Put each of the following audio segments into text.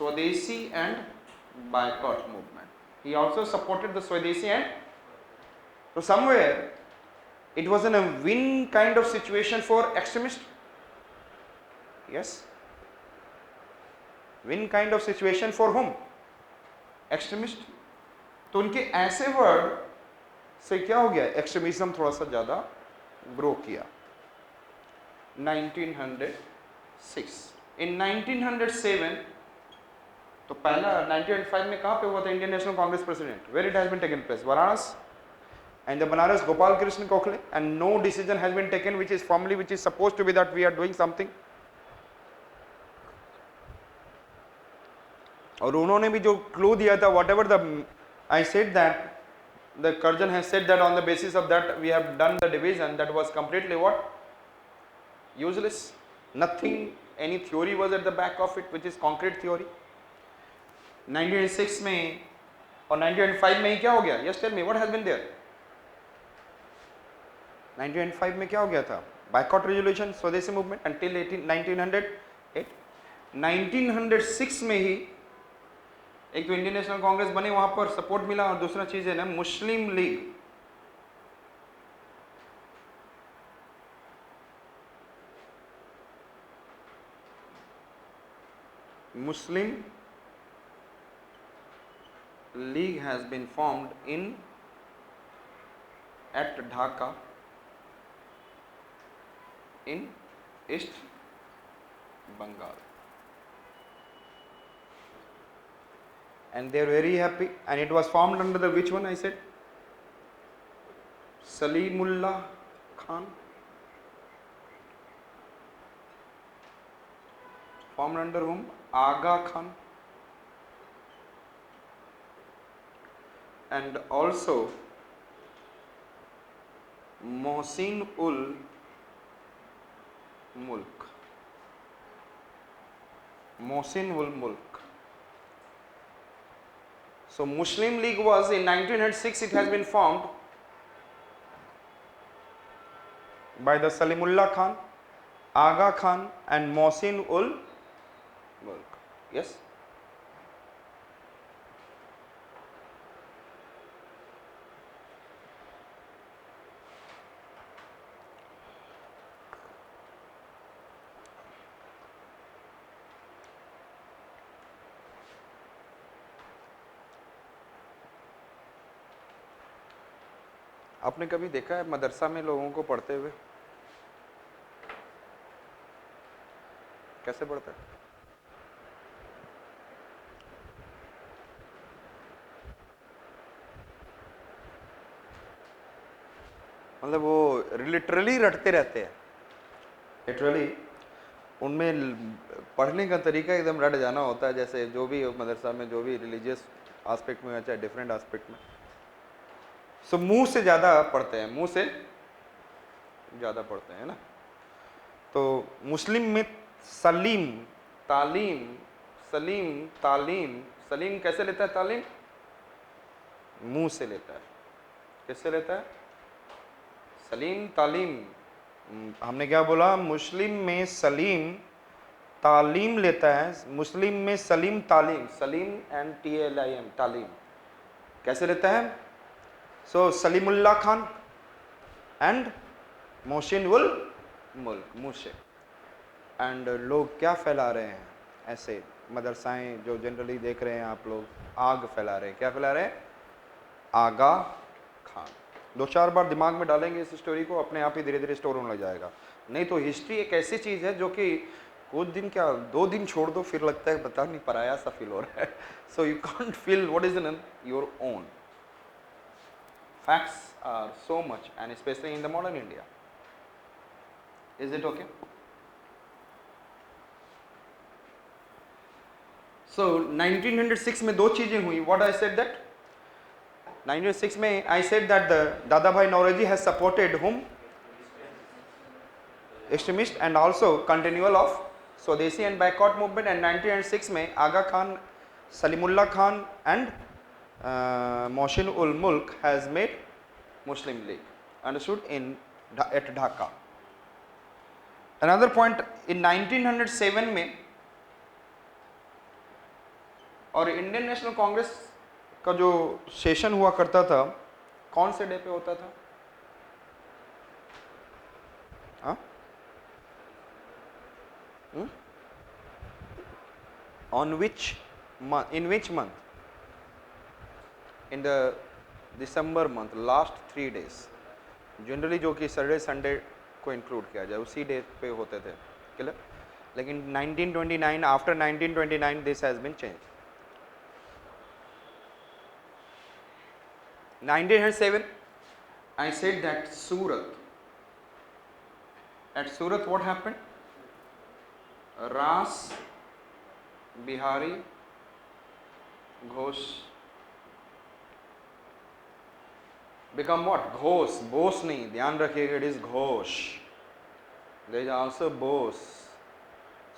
Swadeshi and boycott movement. He also supported the Swadeshi and so somewhere it was in a win kind of situation for extremists. Yes, win kind of situation for whom? Extremist. तो उनके ऐसे word से क्या हो गया, extremism थोड़ा सा ज्यादा ग्रो किया. 1906. इन 1907 तो पहला 1905 में कहाँ पे हुआ था Indian National Congress president? Where it has been taken place? Varanasi. And the Banaras Gopal Krishna Gokhale, and no decision has been taken which is formally, which is supposed to be that we are doing something. और उन्होंने भी जो clue दिया था, whatever the I said that the Curzon has said that on the basis of that we have done the division, that was completely what? Useless. Nothing, any theory was at the back of it, which is concrete theory. 1906 में और 1905 में ही क्या हो गया? Yes, tell me what has been there? 1905 में क्या हो गया था? बायकॉट रेजोल्यूशन, स्वदेशी मूवमेंट अंटिल 1908. 1906 में ही एक तो इंडियन नेशनल कांग्रेस बनी, वहां पर सपोर्ट मिला, और दूसरा चीज है ना Muslim League. Muslim League has been formed in at Dhaka in East Bengal, and they are very happy, and it was formed under the which one? I said Salimullah Khan, formed under whom? Aga Khan, and also Mohsin ul Mulk. Mohsin ul Mulk. So Muslim League was in 1906, it has been formed by the Salimullah Khan, Aga Khan and Mohsin ul Mulk. Yes. आपने कभी देखा है मदरसा में लोगों को पढ़ते हुए? कैसे पढ़ते हैं? मतलब वो लिटरली रटते रहते हैं. लिटरली उनमें पढ़ने का तरीका एकदम रट जाना होता है, जैसे जो भी मदरसा में जो भी रिलीजियस एस्पेक्ट में चाहे डिफरेंट एस्पेक्ट में. सो मुंह से ज़्यादा पढ़ते हैं, मुंह से ज़्यादा पढ़ते हैं ना. तो मुस्लिम में सलीम तालीम, सलीम तालीम, सलीम कैसे लेता है तालीम? मुंह से लेता है. कैसे लेता है? सलीम तालीम. हमने क्या बोला? मुस्लिम में सलीम तालीम लेता है, मुस्लिम में सलीम तालीम, सलीम एंड TLIM तालीम कैसे लेता है? सो सलीमुल्लाह खान एंड मोहसिन उल मुल्क, मुँह से. एंड लोग क्या फैला रहे हैं ऐसे मदरसाएं जो जनरली देख रहे हैं आप लोग, आग फैला रहे हैं. क्या फैला रहे हैं? आगा खान. दो चार बार दिमाग में डालेंगे इस स्टोरी को, अपने आप ही धीरे धीरे स्टोर होने लग जाएगा. नहीं तो हिस्ट्री एक ऐसी चीज़ है जो कि कुछ दिन क्या 2 दिन छोड़ दो फिर लगता है पता नहीं पराया सा फील हो रहा है. So you can't feel what is in your own. Facts are so much, and especially in the modern India. Is it okay? So 1906 में दो चीजें हुई. What I said that 1906 में I said that the Dada Bhai Naoroji has supported whom? Extremist and also continual of Swadeshi and boycott movement. And 1906 में Aga Khan, Salimullah Khan and Mohsin ul Mulk has made Muslim League, understood, at Dhaka. Another point, in 1907 में और Indian National Congress का जो session हुआ करता था कौन से डे पे होता था? हाँ, on which month, in which month? In the December month, last 3 days generally, जो कि सैटरडे संडे को इंक्लूड किया जाए, उसी डे पे होते थे, क्लियर? लेकिन 1929, after 1929 this has been change. 1907 I said that Surat, at Surat what happened? Ras Bihari Ghosh become what? Ghosh. Bose नहीं, ध्यान रखिएगा, it is Ghosh. There is also Bose,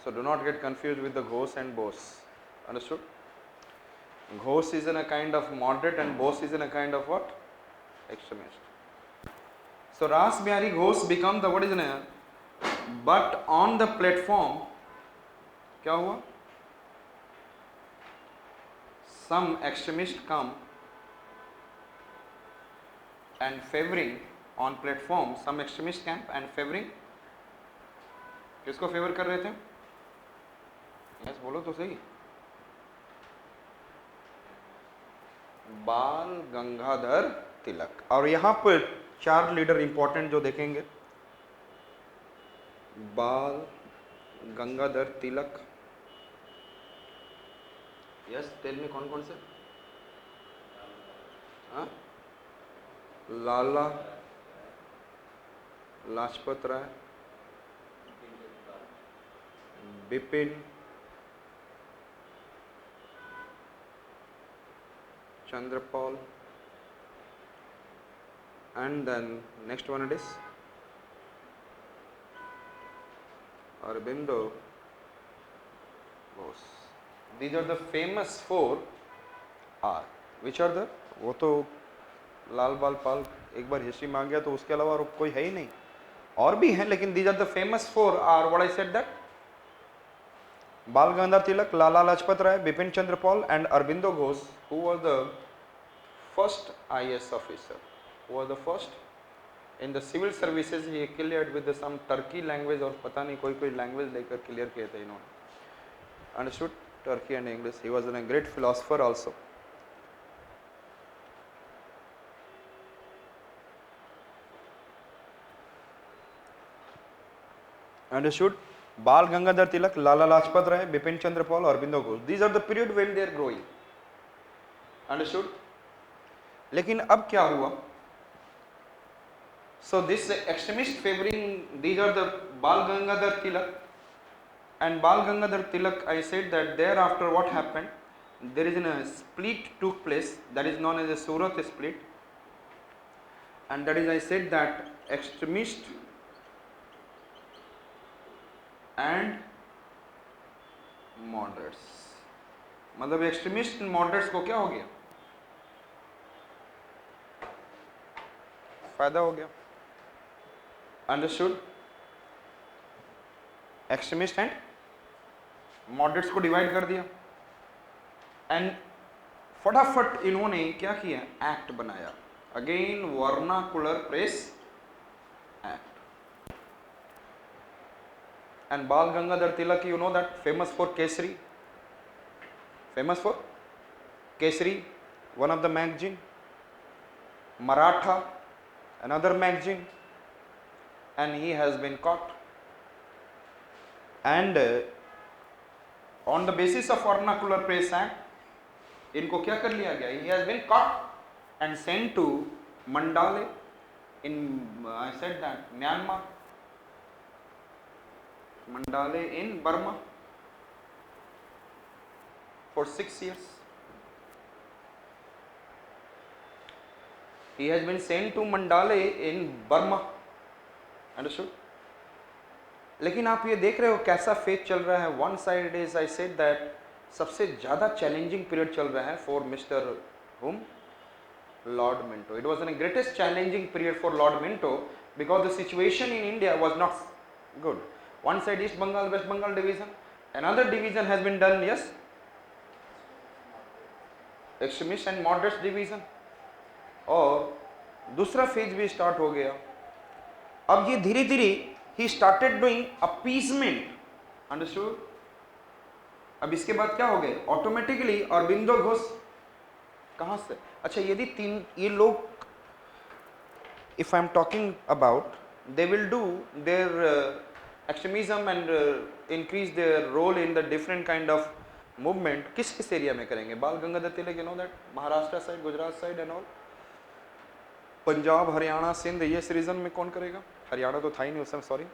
so do not get confused with the Ghosh and Bose. Understood? Ghosh is in a kind of moderate and Bose is in a kind of what? Extremist. So Ras Bihari Ghosh become the what is name? But on the platform क्या हुआ? Some extremists come and favoring on platform, some extremist camp and favoring, किसको favour कर रहे थे? Yes बोलो तो सही. बाल गंगाधर तिलक. और यहाँ पर 4 लीडर इंपॉर्टेंट जो देखेंगे, बाल गंगाधर तिलक. यस, टेल में कौन कौन से? हाँ, Lala Lajpat Rai, Bipin Chandrapal, and then next one it is Aurobindo Bose. These are the famous 4 R. Which are the? वो तो लाल बाल पाल एक बार हिस्ट्री मांग गया तो उसके अलावा और कोई है ही नहीं. और भी हैं, लेकिन these are the famous 4 R. What I said that? Bal Gangadhar Tilak, Lala Lajpat Rai, Bipin Chandra Pal and Aurobindo Ghosh, who was the first IS officer, who was the first in the civil services. He cleared with some Turkey language और पता नहीं कोई language लेकर clear किए थे इन्होंने. Understood? Turkey and English. He was a great philosopher also. Understood? Bal Gangadhar Tilak, Lala Lajpat Rai, Bipin Chandra Pal, Aurobindo Ghosh. These are the period when they are growing. Understood? लेकिन अब क्या हुआ? So this extremist favoring, these are the Bal Gangadhar Tilak, and Bal Gangadhar Tilak, I said that thereafter what happened? There is a split took place, that is known as a Surat split, and that is, I said that extremist and moderates, मतलब extremist and moderates को क्या हो गया? फायदा हो गया. Understood? Extremist and moderates को divide कर दिया, एंड फटाफट इन्होंने क्या किया? एक्ट बनाया, again vernacular press act. And Bal Gangadhar Tilak, you know that, famous for Kesari, one of the magazine, Maratha, another magazine, and he has been caught. And on the basis of Vernacular Press Act, इनको क्या कर लिया गया? He has been caught and sent to Mandale in, I said that, Myanmar. Mandale in Burma for 6 years. He has been sent to Mandale in Burma. Understood? लेकिन आप ये देख रहे हो कैसा फेज चल रहा है. One side is, I said that, सबसे ज़्यादा चैलेंजिंग पीरियड चल रहा है फॉर मिस्टर हुम, Lord Minto. It was an greatest challenging period for Lord Minto because the situation in India was not good. One side East Bengal, West Bengal division, another division has been done, yes, extremist and moderate division, और दूसरा phase भी start हो गया। अब ये धीरे धीरे he started doing appeasement, understood. अब इसके बाद क्या हो गए, ऑटोमेटिकली अरबिंदो घोष कहां से, अच्छा यदि तीन ये लोग, if I am talking about, they will do their extremism and increase their role in the different kind of movement, किस किस एरिया में करेंगे, Bal Gangadhar Tilak, you know that, Maharashtra side, Gujarat side and all, Punjab, Haryana, Sindh, ये रीजन में कौन करेगा, हरियाणा तो था ही नहीं उस समय, sorry,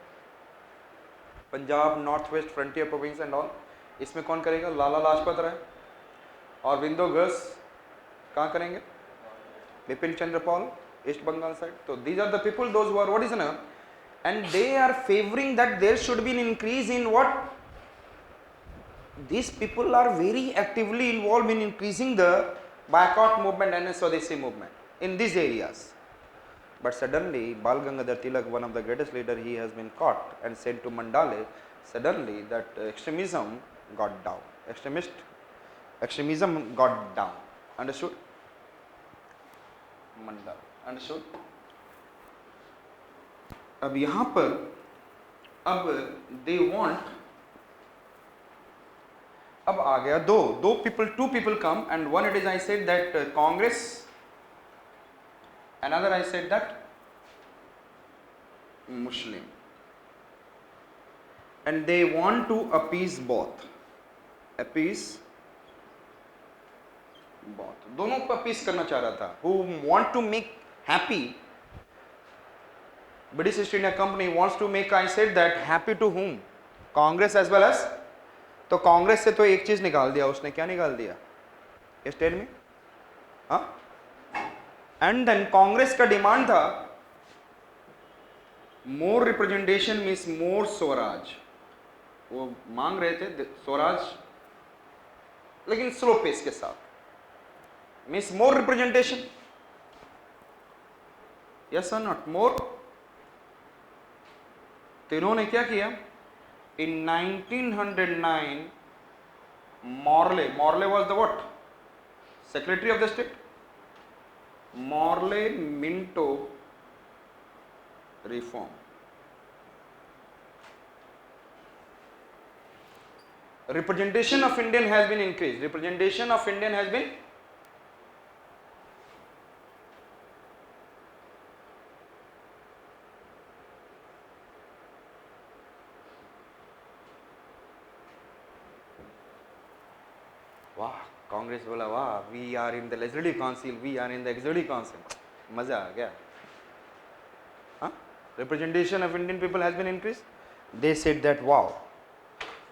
Punjab, north west frontier province and all, इसमें कौन करेगा, लाला लाजपत राय, और अरबिंदो घोष कहाँ करेंगे, बिपिन चंद्र पाल, ईस्ट बंगाल साइड। तो these are the people those who are what is ना, and they are favouring that there should be an increase in what, these people are very actively involved in increasing the boycott movement and Swadeshi movement in these areas. But suddenly Bal Gangadhar Tilak, one of the greatest leader, he has been caught and sent to Mandale. Suddenly that extremism got down, extremism got down, understood, Mandale, understood। अब यहाँ पर अब they want, अब आ गया दो people, two people come, and one it is I said that Congress, another I said that Muslim, and they want to appease both, दोनों को अपीस करना चाह रहा था, who want to make happy, British East India Company wants to make, I said that, happy to whom, Congress as well as, तो कांग्रेस से तो एक चीज निकाल दिया उसने, क्या निकाल दिया, स्टेट में, हाँ, एंड देन कांग्रेस का डिमांड था मोर रिप्रेजेंटेशन मीन्स मोर स्वराज, वो मांग रहे थे स्वराज लेकिन स्लो पेस के साथ, मीन्स मोर रिप्रेजेंटेशन, यस और नॉट, मोर। तो इन्होंने क्या किया, in 1909 Morley was the what, secretary of the state, Morley Minto reform, representation of Indian has been increased, representation of Indian has been, वाह, कांग्रेस बोला वाह, we are in the legislative council, we are in the executive council, मजा आ गया, हाँ, representation of Indian people has been increase, they said that wow,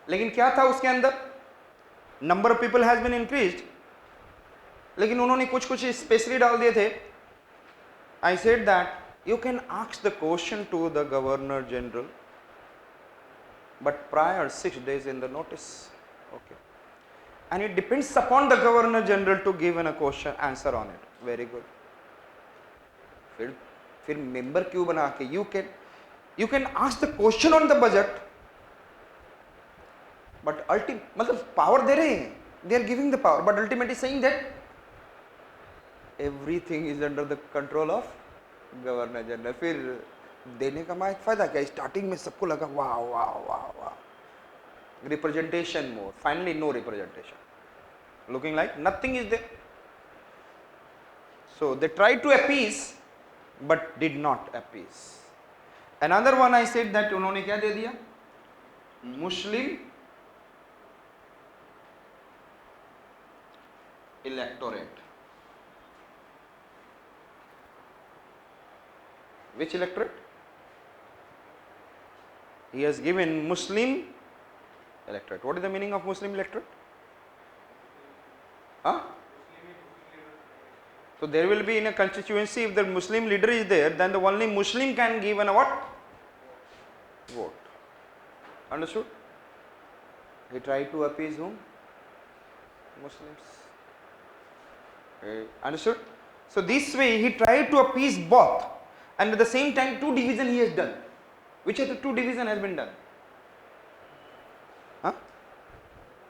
लेकिन क्या था उसके अंदर, number of people has been increased, लेकिन उन्होंने कुछ कुछ स्पेशली डाल दिए थे, I said that you can ask the question to the governor general, but prior 6 days in the notice, okay, and it depends upon the governor general to give a question answer on it, very good। फिर member क्यों बना के, you can ask the question on the budget, but मतलब power दे रहे हैं, they are giving the power, but ultimately saying that everything is under the control of governor general। फिर देने का माइक फायदा क्या, स्टार्टिंग में सबको लगा वाह वाह वाह वाह, representation more, finally no representation, looking like nothing is there, so they tried to appease but did not appease। another one I said that उन्होंने क्या दे दिया, Muslim electorate, which electorate, he has given Muslim electorate, what is the meaning of Muslim electorate, huh? So there will be in a constituency, if the Muslim leader is there, then the only Muslim can give an what, vote, understood, he tried to appease whom, Muslims, okay, understood। So this way he tried to appease both, and at the same time 2 division he has done, which are the 2 division has been done, huh?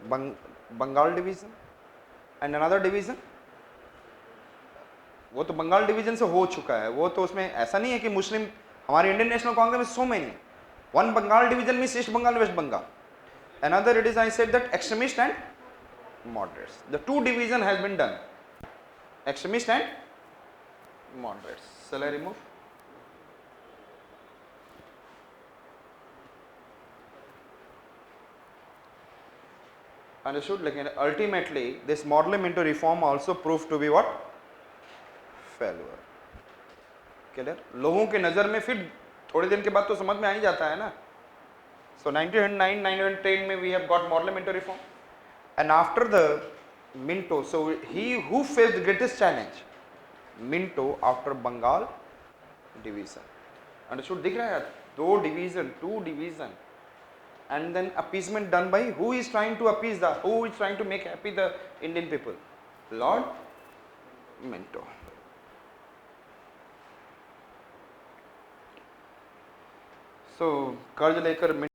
Bengal division and another division वो तो Bengal division से हो चुका है, वो तो उसमें ऐसा नहीं है कि मुस्लिम, हमारे इंडियन नेशनल कांग्रेस में so many, one Bengal division means east Bengal, west Bengal. Another it is, I said that extremist and moderates. The two division has been done. Extremist and moderates. Shall I remove? Understood? Like ultimately, this parliamentary reform also proved to be what? Failure. Clear? लोगों के नज़र में फिर थोड़े दिन के बाद तो समझ में आ ही जाता है ना. So 1909, 1910 में we have got parliamentary reform, and after the Minto, so he who faced the greatest challenge, Minto after Bengal division. Understood? दिख रहा है दो division, two division, and then appeasement done by who is trying to appease the, who is trying to make happy the Indian people? Lord Minto. So कर्ज लेकर